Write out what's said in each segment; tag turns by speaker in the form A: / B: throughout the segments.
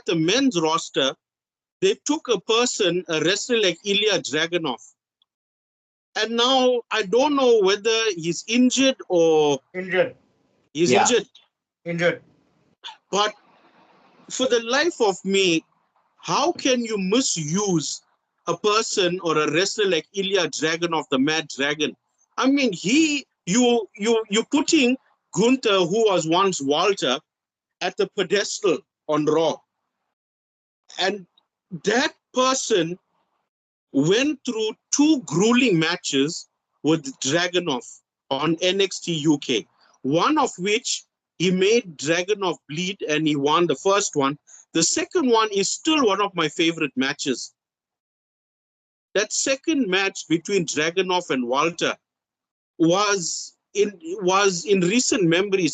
A: the men's roster, they took a person, a wrestler like Ilja Dragunov. And now I don't know whether he's injured or...
B: Injured.
A: He's injured.
B: Injured.
A: But for the life of me, how can you misuse a person or a wrestler like Ilja Dragunov, the Mad Dragon? I mean, you're putting Gunther, who was once Walter, at the pedestal on Raw. And that person went through 2 grueling matches with Dragunov on NXT UK, one of which he made Dragunov bleed and he won the first one. The second one is still one of my favorite matches. That second match between Dragunov and Walter was in recent memory.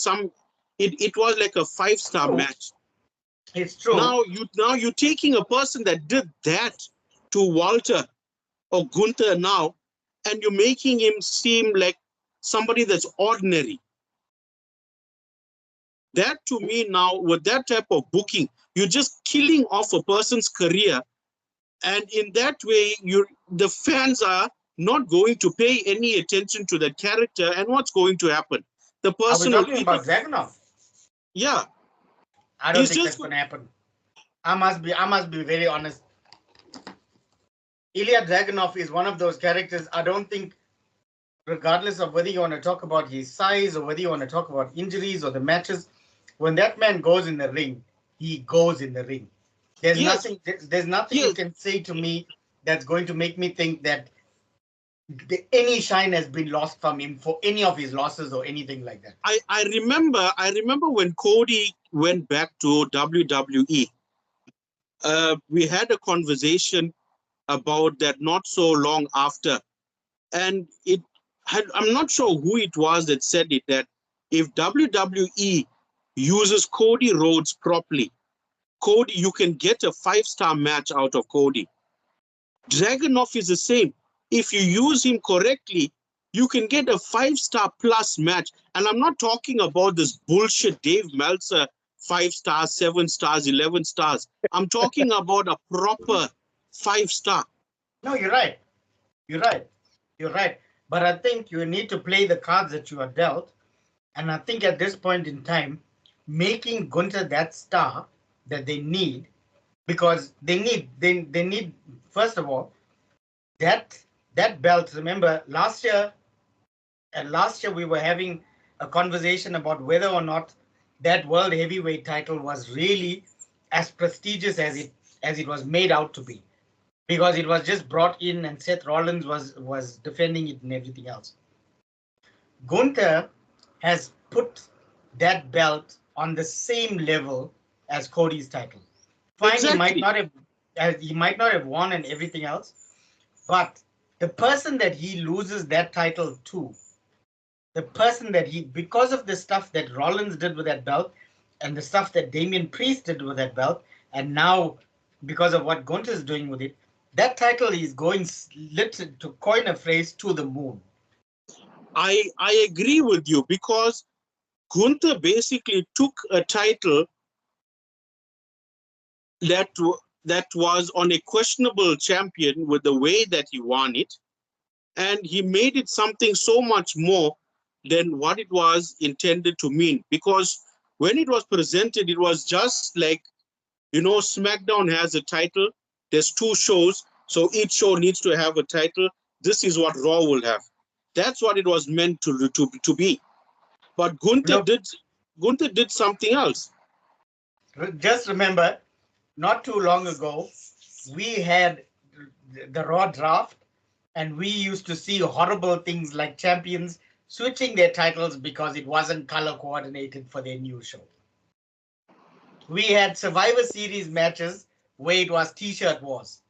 A: It was like a 5-star match.
B: It's true.
A: Now you're taking a person that did that to Walter or Gunther now, and you're making him seem like somebody that's ordinary. That to me now, with that type of booking, you're just killing off a person's career. And in that way, the fans are not going to pay any attention to that character and what's going to happen. The person
B: Are we talking about Dragunov?
A: Yeah.
B: I don't think that's going to happen. I must be very honest. Ilja Dragunov is one of those characters. I don't think, regardless of whether you want to talk about his size or whether you want to talk about injuries or the matches, when that man goes in the ring, he goes in the ring. There's nothing you can say to me that's going to make me think that any shine has been lost from him for any of his losses or anything like that.
A: I remember when Cody went back to WWE. We had a conversation about that not so long after, and I'm not sure who it was that said it, that if WWE uses Cody Rhodes properly, you can get a 5-star match out of Cody. Dragunov is the same. If you use him correctly, you can get a 5-star plus match. And I'm not talking about this bullshit Dave Meltzer 5 stars, 7 stars, 11 stars. I'm talking about a proper 5-star.
B: No, you're right. You're right. But I think you need to play the cards that you are dealt. And I think at this point in time, making Gunther that star that they need, because they need first of all, that belt. Remember last year we were having a conversation about whether or not that world heavyweight title was really as prestigious as it was made out to be, because it was just brought in and Seth Rollins was defending it and everything else. Gunther has put that belt on the same level as Cody's title. Fine, exactly. He might not have won and everything else, but the person that he loses that title to, the person that because of the stuff that Rollins did with that belt and the stuff that Damian Priest did with that belt, and now because of what Gunther is doing with it, that title is going, to coin a phrase, to the moon.
A: I agree with you, because Gunther basically took a title that was on a questionable champion with the way that he won it, and he made it something so much more than what it was intended to mean. Because when it was presented, it was just like, SmackDown has a title, there's 2 shows, so each show needs to have a title. This is what Raw will have. That's what it was meant to be. But Gunther did something else.
B: Just remember, not too long ago, we had the Raw draft, and we used to see horrible things like champions switching their titles because it wasn't color coordinated for their new show. We had Survivor Series matches where it was t-shirt wars.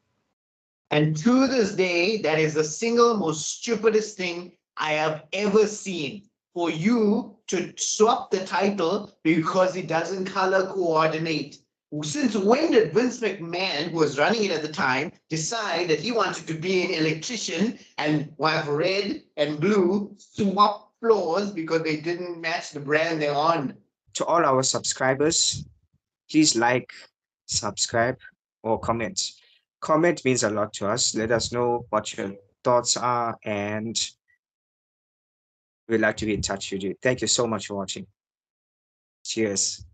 C: And to this day, that is the single most stupidest thing I have ever seen. For you to swap the title because it doesn't color coordinate. Since when did Vince McMahon, who was running it at the time, decide that he wanted to be an electrician and have red and blue swap floors because they didn't match the brand they're on?
D: To all our subscribers, please like, subscribe, or comment. Comment means a lot to us. Let us know what your thoughts are, and we'd like to be in touch with you. Thank you so much for watching. Cheers.